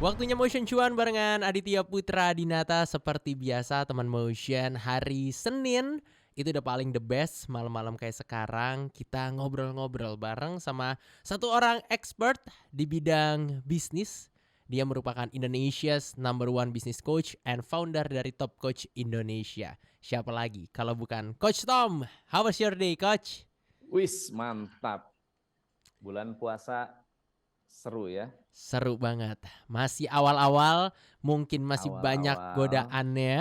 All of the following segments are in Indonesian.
Waktunya Motion Cuan barengan Aditya Putra Dinata. Seperti biasa teman Motion, hari Senin itu udah paling the best. Malam-malam kayak sekarang kita ngobrol-ngobrol bareng sama satu orang expert di bidang bisnis. Dia merupakan Indonesia's number one business coach and founder dari Top Coach Indonesia. Siapa lagi kalau bukan Coach Tom? How was your day, Coach? Wis, mantap. Bulan puasa seru ya. Seru banget. Masih awal-awal, mungkin masih banyak Awal-awal. godaannya.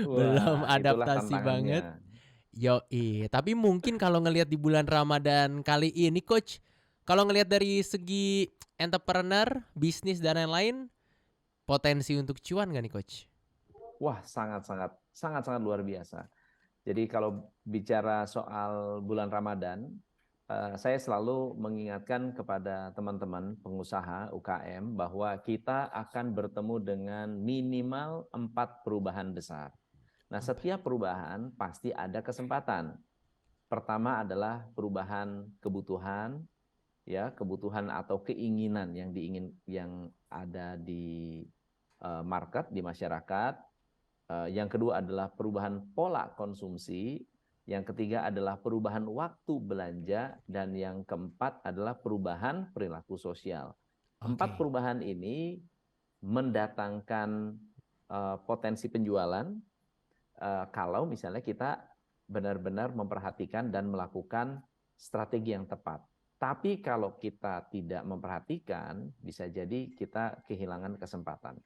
Belum Wah, itulah adaptasi banget. tantangannya. Yoi, tapi mungkin kalau ngelihat di bulan Ramadan kali ini Coach, kalau ngelihat dari segi entrepreneur, bisnis dan lain-lain, potensi untuk cuan gak nih Coach? Wah, sangat-sangat luar biasa. Jadi kalau bicara soal bulan Ramadan, saya selalu mengingatkan kepada teman-teman pengusaha UKM bahwa kita akan bertemu dengan minimal 4 perubahan besar. Nah, setiap perubahan pasti ada kesempatan. Pertama adalah perubahan kebutuhan, ya, kebutuhan atau keinginan yang ada di market, di masyarakat. Yang kedua adalah perubahan pola konsumsi, yang ketiga adalah perubahan waktu belanja, dan yang keempat adalah perubahan perilaku sosial. Empat Oke. perubahan ini mendatangkan potensi penjualan kalau misalnya kita benar-benar memperhatikan dan melakukan strategi yang tepat. Tapi kalau kita tidak memperhatikan, bisa jadi kita kehilangan kesempatan.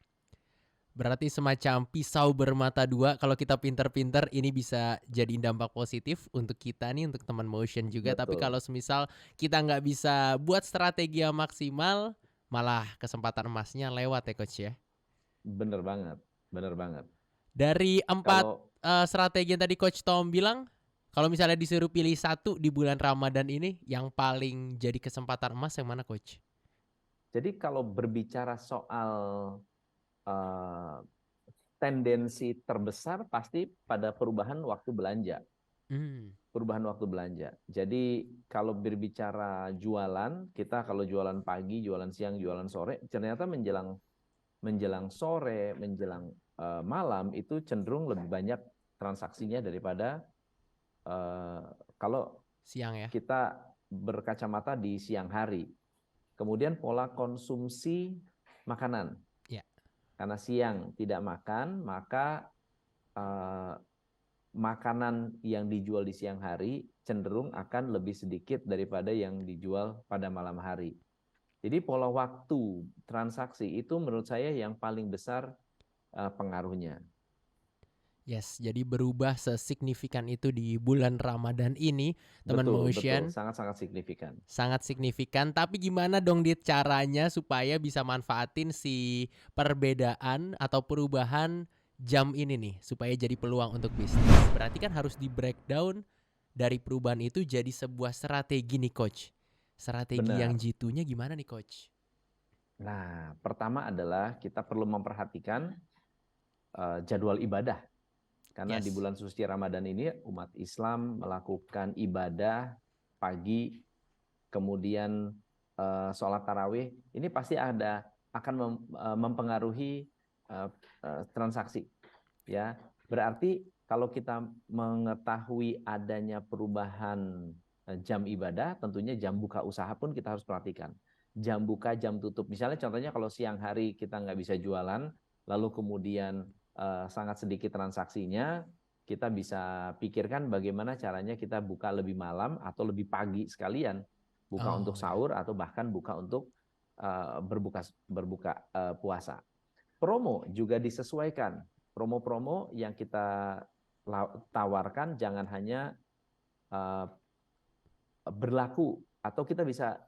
Berarti semacam pisau bermata dua. Kalau kita pinter-pinter ini bisa jadi dampak positif untuk kita nih, untuk teman Motion juga. Tapi Betul, kalau semisal kita nggak bisa buat strategi yang maksimal, malah kesempatan emasnya lewat ya Coach ya. benar banget, benar banget. Dari empat Kalau strategi yang tadi Coach Tom bilang, kalau misalnya disuruh pilih satu di bulan Ramadan ini, yang paling jadi kesempatan emas yang mana Coach? jadi kalau berbicara soal uh, tendensi terbesar pasti pada perubahan waktu belanja. Hmm, Perubahan waktu belanja. Jadi kalau berbicara jualan, kita kalau jualan pagi, jualan siang, jualan sore, ternyata menjelang menjelang sore, menjelang malam itu cenderung lebih banyak transaksinya daripada uh, kalau siang ya. kita berkacamata di siang hari. Kemudian pola konsumsi makanan. Ya. Karena siang tidak makan, maka uh, makanan yang dijual di siang hari cenderung akan lebih sedikit daripada yang dijual pada malam hari. Jadi pola waktu transaksi itu menurut saya yang paling besar pengaruhnya. Yes, jadi berubah sesignifikan itu di bulan Ramadan ini, teman Betul, betul, Motion. sangat-sangat signifikan. Sangat signifikan, tapi gimana dong Dit caranya supaya bisa manfaatin si perbedaan atau perubahan jam ini nih supaya jadi peluang untuk bisnis. Berarti kan harus di breakdown dari perubahan itu jadi sebuah strategi nih coach. Strategi yang Benar. jitunya gimana nih coach? Nah, pertama adalah kita perlu memperhatikan jadwal ibadah. Karena di Yes. bulan suci Ramadan ini umat Islam melakukan ibadah pagi, kemudian sholat tarawih, ini pasti akan mempengaruhi transaksi. Ya, berarti kalau kita mengetahui adanya perubahan jam ibadah, tentunya jam buka usaha pun kita harus perhatikan. Jam buka, jam tutup. Misalnya contohnya kalau siang hari kita nggak bisa jualan, lalu kemudian sangat sedikit transaksinya, kita bisa pikirkan bagaimana caranya kita buka lebih malam atau lebih pagi sekalian, buka untuk Oh ya. sahur atau bahkan buka untuk berbuka puasa. Promo juga disesuaikan. Promo-promo yang kita tawarkan jangan hanya uh, berlaku atau kita bisa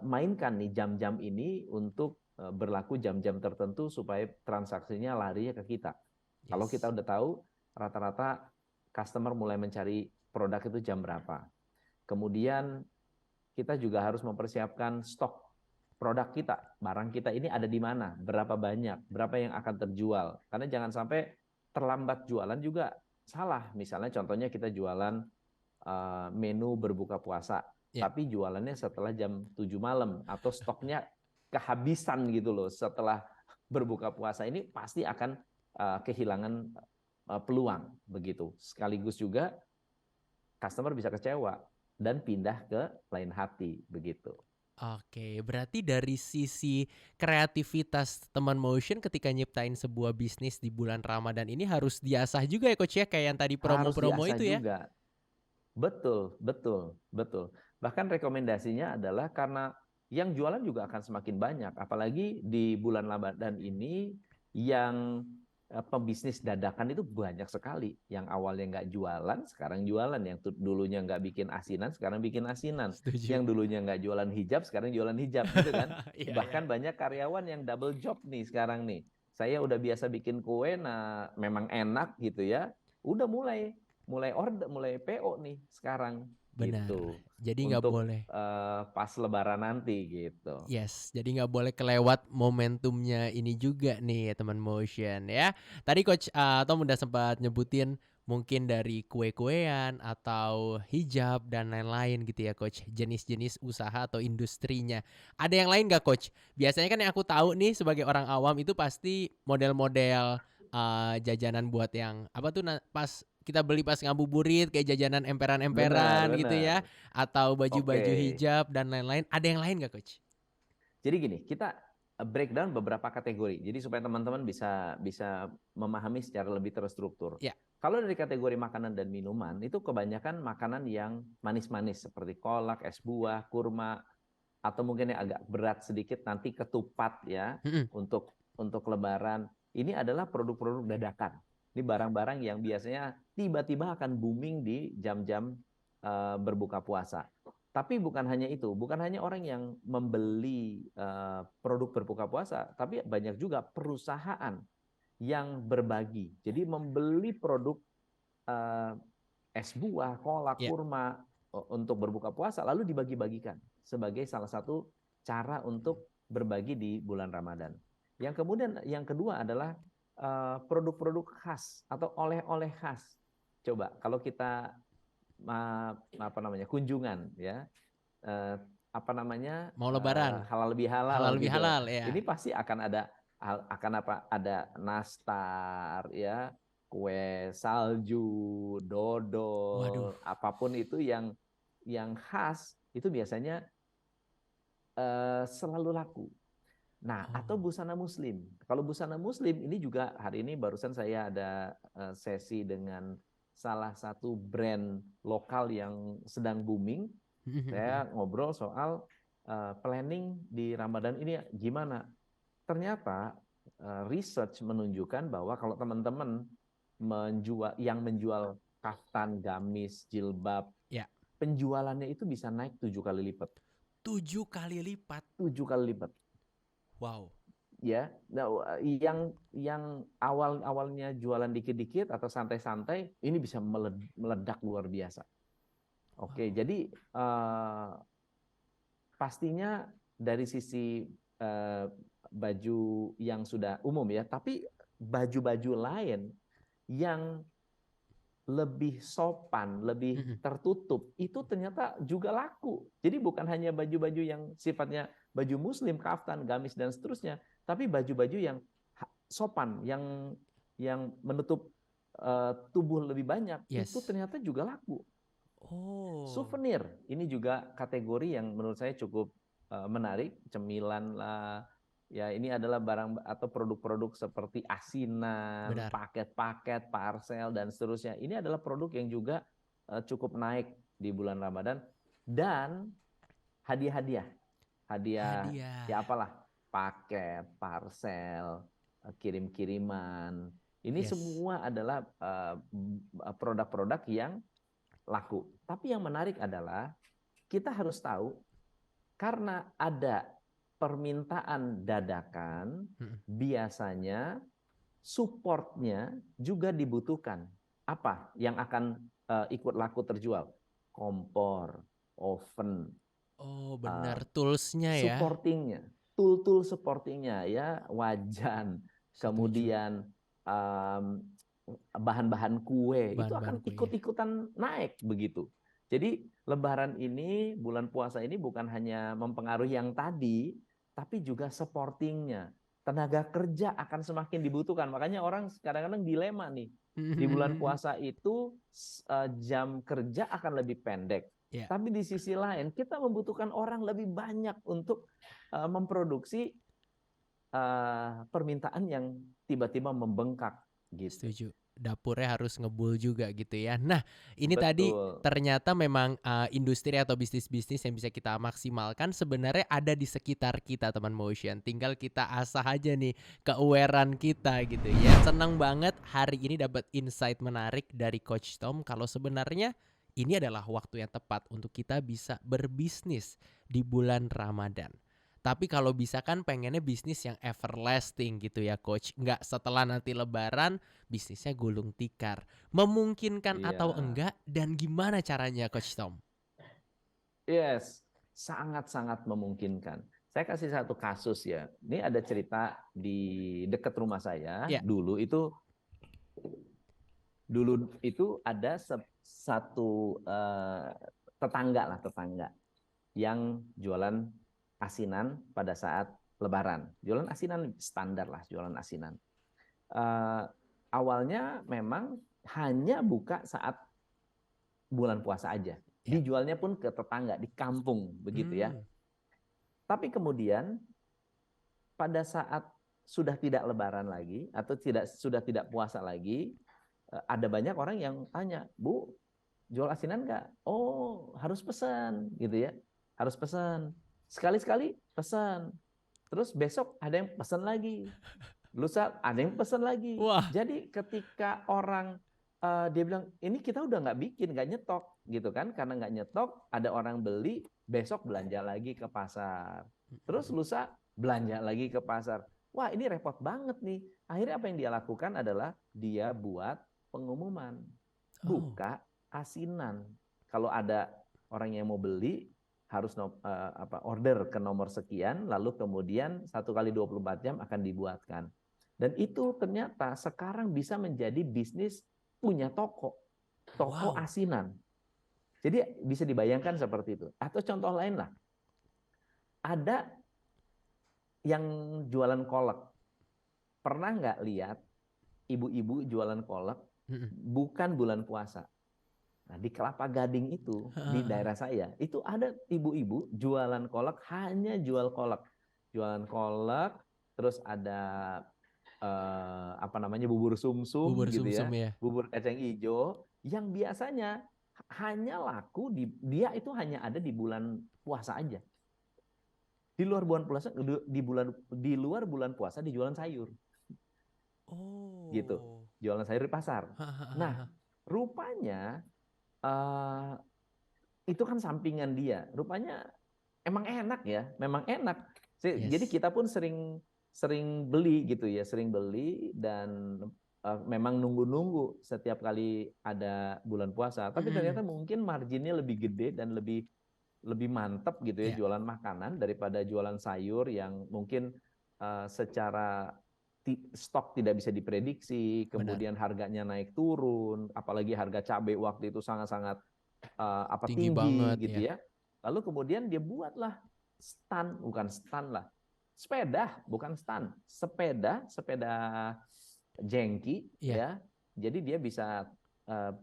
mainkan nih jam-jam ini untuk berlaku jam-jam tertentu supaya transaksinya larinya ke kita. Kalau kita Yes. udah tahu rata-rata customer mulai mencari produk itu jam berapa. Kemudian kita juga harus mempersiapkan stok produk kita, barang kita ini ada di mana, berapa banyak, berapa yang akan terjual. Karena jangan sampai terlambat jualan juga salah. Misalnya contohnya kita jualan menu berbuka puasa, Ya. tapi jualannya setelah jam 7 malam atau stoknya kehabisan gitu loh setelah berbuka puasa ini pasti akan kehilangan peluang begitu. Sekaligus juga customer bisa kecewa dan pindah ke lain hati begitu. Oke, berarti dari sisi kreativitas teman motion ketika nyiptain sebuah bisnis di bulan Ramadan ini harus diasah juga ya Coach ya, kayak yang tadi Harus promo-promo diasah itu ya? juga. Betul, betul, betul. Bahkan rekomendasinya adalah karena yang jualan juga akan semakin banyak, apalagi di bulan Ramadan ini yang pembisnis dadakan itu banyak sekali. Yang awalnya nggak jualan, sekarang jualan. Yang dulunya nggak bikin asinan, sekarang bikin asinan. Setuju. Yang dulunya nggak jualan hijab, sekarang jualan hijab, gitu kan? Iya, iya. Bahkan banyak karyawan yang double job nih sekarang nih. Saya udah biasa bikin kue, nah memang enak gitu ya. Udah mulai mulai order, mulai PO nih sekarang Benar. gitu Jadi nggak untuk boleh. pas Lebaran nanti gitu. Yes, jadi nggak boleh kelewat momentumnya ini juga nih teman motion ya. Tadi Coach Tom udah sempat nyebutin mungkin dari kue-kuean atau hijab dan lain-lain gitu ya Coach, jenis-jenis usaha atau industrinya. Ada yang lain nggak Coach? Biasanya kan yang aku tahu nih sebagai orang awam itu pasti model-model jajanan buat yang apa tuh pas kita beli pas ngabuburit kayak jajanan Benar, emperan-emperan gitu ya, benar. atau baju-baju Oke. hijab dan lain-lain. Ada yang lain nggak Coach? Jadi gini, kita breakdown beberapa kategori. Jadi supaya teman-teman bisa bisa memahami secara lebih terstruktur. Ya. Kalau dari kategori makanan dan minuman, itu kebanyakan makanan yang manis-manis seperti kolak, es buah, kurma, atau mungkin yang agak berat sedikit nanti ketupat ya Mhm. untuk Lebaran. Ini adalah produk-produk dadakan. Ini barang-barang yang biasanya tiba-tiba akan booming di jam-jam berbuka puasa. Tapi bukan hanya itu, bukan hanya orang yang membeli produk berbuka puasa, tapi banyak juga perusahaan yang berbagi. Jadi membeli produk es buah, kolak, Ya. kurma untuk berbuka puasa lalu dibagi-bagikan sebagai salah satu cara untuk berbagi di bulan Ramadan. Yang kemudian yang kedua adalah produk-produk khas atau oleh-oleh khas. Coba kalau kita apa namanya kunjungan ya apa namanya Mau lebaran, halal bihalal halal lebih gitu. halal ya. Ini pasti akan ada nastar ya, kue salju, Waduh. dodol, apapun itu yang khas itu biasanya selalu laku. Nah, atau Oh. busana muslim. Kalau busana muslim ini juga hari ini barusan saya ada sesi dengan salah satu brand lokal yang sedang booming. Mhm, mhm. Saya ngobrol soal planning di Ramadan ini gimana. Ternyata research menunjukkan bahwa kalau teman-teman menjual kaftan, gamis, jilbab, Ya. penjualannya itu bisa naik 7 kali lipat. 7 kali lipat. 7 kali lipat. Wow. Ya, nah, yang awalnya jualan dikit-dikit atau santai-santai, ini bisa meledak luar biasa. Oke, Wow. jadi pastinya dari sisi baju yang sudah umum ya, tapi baju-baju lain yang lebih sopan, lebih Mhm. tertutup, itu ternyata juga laku. Jadi bukan hanya baju-baju yang sifatnya baju muslim, kaftan, gamis dan seterusnya, tapi baju-baju yang sopan, yang menutup tubuh lebih banyak, itu Yes. ternyata juga laku. Oh. Souvenir, ini juga kategori yang menurut saya cukup menarik, cemilan lah. Ya, ini adalah barang atau produk-produk seperti asinan, Benar. paket-paket, parcel dan seterusnya. Ini adalah produk yang juga cukup naik di bulan Ramadan dan hadiah-hadiah. Hadiah ya Hadiah. apalah, paket, parcel, kirim-kiriman. Ini Yes. semua adalah produk-produk yang laku. Tapi yang menarik adalah kita harus tahu karena ada permintaan dadakan, Mhm. biasanya supportnya juga dibutuhkan. Apa yang akan ikut laku terjual? Kompor, oven, Oh, uh, benar toolsnya ya. supportingnya, tool-tool supportingnya ya, wajan, Setuju. kemudian bahan-bahan kue itu Bahan-bahan akan kuenya. ikut-ikutan naik begitu. Jadi Lebaran ini, bulan puasa ini bukan hanya mempengaruhi yang tadi, tapi juga supportingnya. Tenaga kerja akan semakin dibutuhkan. Makanya orang kadang-kadang dilema nih. Di bulan puasa itu jam kerja akan lebih pendek. Ya, Tapi di sisi lain kita membutuhkan orang lebih banyak untuk memproduksi permintaan yang tiba-tiba membengkak gitu. setuju. Dapurnya harus ngebul juga gitu ya. Nah, ini tadi Betul. ternyata memang industri atau bisnis-bisnis yang bisa kita maksimalkan sebenarnya ada di sekitar kita teman motion. Tinggal kita asah aja nih ke-awarean kita gitu ya. Senang banget hari ini dapat insight menarik dari Coach Tom kalau sebenarnya ini adalah waktu yang tepat untuk kita bisa berbisnis di bulan Ramadan. Tapi kalau bisa kan pengennya bisnis yang everlasting gitu ya Coach. Nggak setelah nanti lebaran bisnisnya gulung tikar. Memungkinkan atau Iya. enggak dan gimana caranya Coach Tom? Yes, sangat-sangat memungkinkan. Saya kasih satu kasus ya. Ini ada cerita di dekat rumah saya. Ya, Dulu itu ada satu tetangga yang jualan asinan pada saat Lebaran. Jualan asinan standar lah, jualan asinan. Eh, Awalnya memang hanya buka saat bulan puasa aja. ya. Dijualnya pun ke tetangga di kampung begitu ya. Hmm. Tapi kemudian pada saat sudah tidak lebaran lagi atau sudah tidak puasa lagi, ada banyak orang yang tanya, "Bu, jual asinan nggak?" "Oh, harus pesan," gitu ya. Harus pesan. Sekali-sekali pesan. Terus besok ada yang pesan lagi. Lusa ada yang pesan lagi. Wah, Jadi ketika orang dia bilang, "Ini kita udah nggak bikin, nggak nyetok," gitu kan? Karena nggak nyetok, ada orang beli, besok belanja lagi ke pasar. Terus lusa belanja lagi ke pasar. Wah, ini repot banget nih. Akhirnya apa yang dia lakukan adalah dia buat pengumuman, oh, buka asinan. Kalau ada orang yang mau beli, harus order ke nomor sekian, lalu kemudian 1 kali 24 jam akan dibuatkan. Dan itu ternyata sekarang bisa menjadi bisnis punya toko wow. asinan. Jadi bisa dibayangkan seperti itu. Atau contoh lain lah, ada yang jualan kolak. Pernah nggak lihat ibu-ibu jualan kolak Mm-mm. bukan bulan puasa? Nah, di Kelapa Gading itu, di daerah saya, itu ada ibu-ibu jualan kolak, hanya jual kolak. Jualan kolak, terus ada apa namanya bubur sumsum Bubur gitu sumsum ya, ya. bubur kacang hijau yang biasanya hanya laku dia itu hanya ada di bulan puasa aja. Di luar bulan puasa di luar bulan puasa dijualan sayur gitu. Oh. Jualan sayur di pasar. Nah, rupanya uh, itu kan sampingan dia. Rupanya emang enak ya, memang enak. Jadi Yes. kita pun sering sering beli gitu ya, sering beli dan memang nunggu-nunggu setiap kali ada bulan puasa. Tapi ternyata Mm-mm. mungkin marginnya lebih gede dan lebih lebih mantap gitu ya Ya, jualan makanan daripada jualan sayur yang mungkin secara stok tidak bisa diprediksi, benar. kemudian harganya naik turun, apalagi harga cabai waktu itu sangat-sangat Tinggi tinggi banget gitu ya. ya. Lalu kemudian dia buatlah stand, bukan stand lah, sepeda, bukan stand, sepeda, sepeda jengki Iya. ya. Jadi dia bisa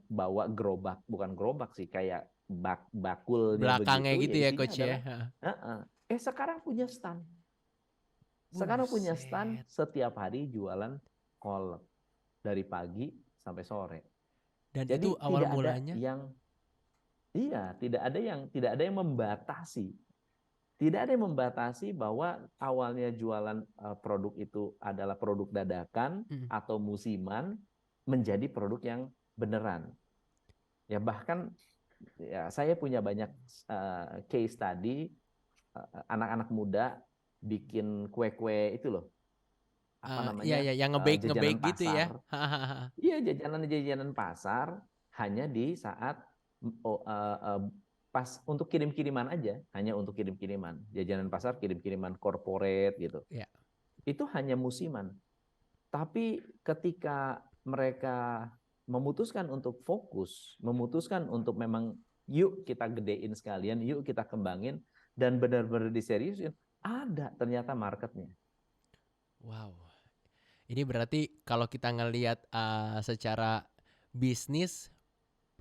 bawa gerobak, bukan gerobak sih, kayak bakulnya Belakangnya begitu, ya gitu ya isinya Coach ya. adalah sekarang punya stand. Sekarang punya stand Buset. setiap hari jualan kolak dari pagi sampai sore. Dan itu Jadi awal tidak ada mulanya yang iya, tidak ada yang membatasi. Tidak ada yang membatasi bahwa awalnya jualan produk itu adalah produk dadakan mhm. atau musiman menjadi produk yang beneran. Ya bahkan ya saya punya banyak case study anak-anak muda bikin kue-kue itu loh, apa Iya namanya ya yang nge-bake jajanan gitu ya. pasar. Iya, jajanan-jajanan pasar hanya di saat oh, pas untuk kirim-kiriman aja, hanya untuk kirim-kiriman. Jajanan pasar kirim-kiriman corporate gitu. Ya, Itu hanya musiman. Tapi ketika mereka memutuskan untuk fokus, memutuskan untuk memang yuk kita gedein sekalian, yuk kita kembangin dan benar-benar diseriusin, Ada ternyata marketnya. Wow. Ini berarti kalau kita ngelihat secara bisnis,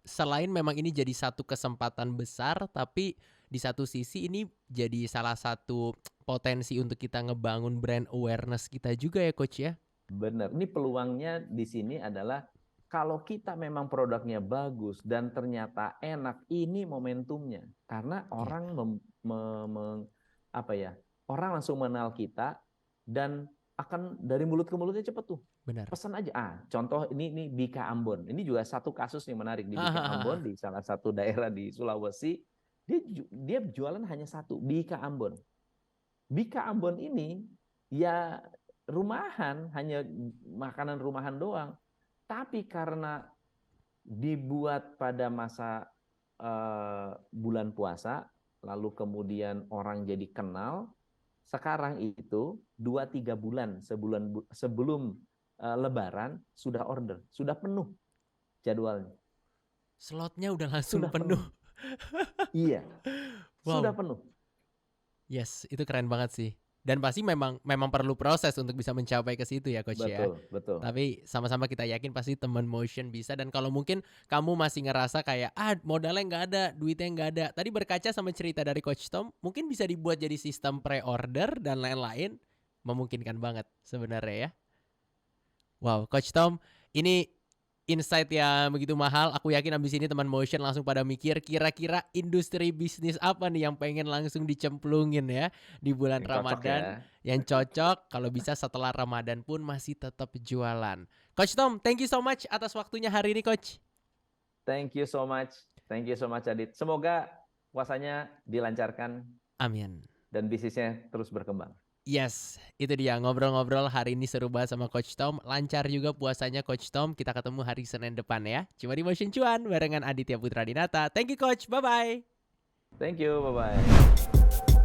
selain memang ini jadi satu kesempatan besar, tapi di satu sisi ini jadi salah satu potensi untuk kita ngebangun brand awareness kita juga ya Coach ya? Benar. Ini peluangnya di sini adalah kalau kita memang produknya bagus dan ternyata enak, ini momentumnya. Karena Iya, orang apa ya? Orang langsung mengenal kita dan akan dari mulut ke mulutnya cepet tuh. benar. Pesan aja. Contoh ini Bika Ambon. Ini juga satu kasus yang menarik di Bika Ambon di salah satu daerah di Sulawesi. Dia jualan hanya satu, Bika Ambon. Bika Ambon ini ya rumahan, hanya makanan rumahan doang. Tapi karena dibuat pada masa bulan puasa, lalu kemudian orang jadi kenal, sekarang itu 2-3 bulan sebelum Lebaran sudah order, sudah penuh jadwalnya, Slotnya udah langsung sudah penuh. penuh. Iya, sudah Wow. penuh. Yes, itu keren banget sih. Dan pasti memang perlu proses untuk bisa mencapai ke situ ya Coach ya. Betul, betul. Tapi sama-sama kita yakin pasti teman motion bisa. Dan kalau mungkin kamu masih ngerasa kayak modalnya nggak ada, duitnya nggak ada. Tadi berkaca sama cerita dari Coach Tom, mungkin bisa dibuat jadi sistem pre-order dan lain-lain. Memungkinkan banget sebenarnya ya. Wow, Coach Tom, ini insight yang begitu mahal. Aku yakin abis ini teman motion langsung pada mikir kira-kira industri bisnis apa nih yang pengen langsung dicemplungin ya di bulan Yang cocok ya. Ramadan. Yang cocok kalau bisa setelah Ramadan pun masih tetap jualan. Coach Tom, thank you so much atas waktunya hari ini Coach. Thank you so much. Thank you so much Adit. Semoga puasanya dilancarkan Amin. dan bisnisnya terus berkembang. Yes, itu dia ngobrol-ngobrol hari ini seru banget sama Coach Tom. Lancar juga puasanya Coach Tom. Kita ketemu hari Senin depan ya. Cuma di Motion Cuan barengan Aditya Putra Dinata. Thank you Coach, bye-bye. Thank you, bye-bye.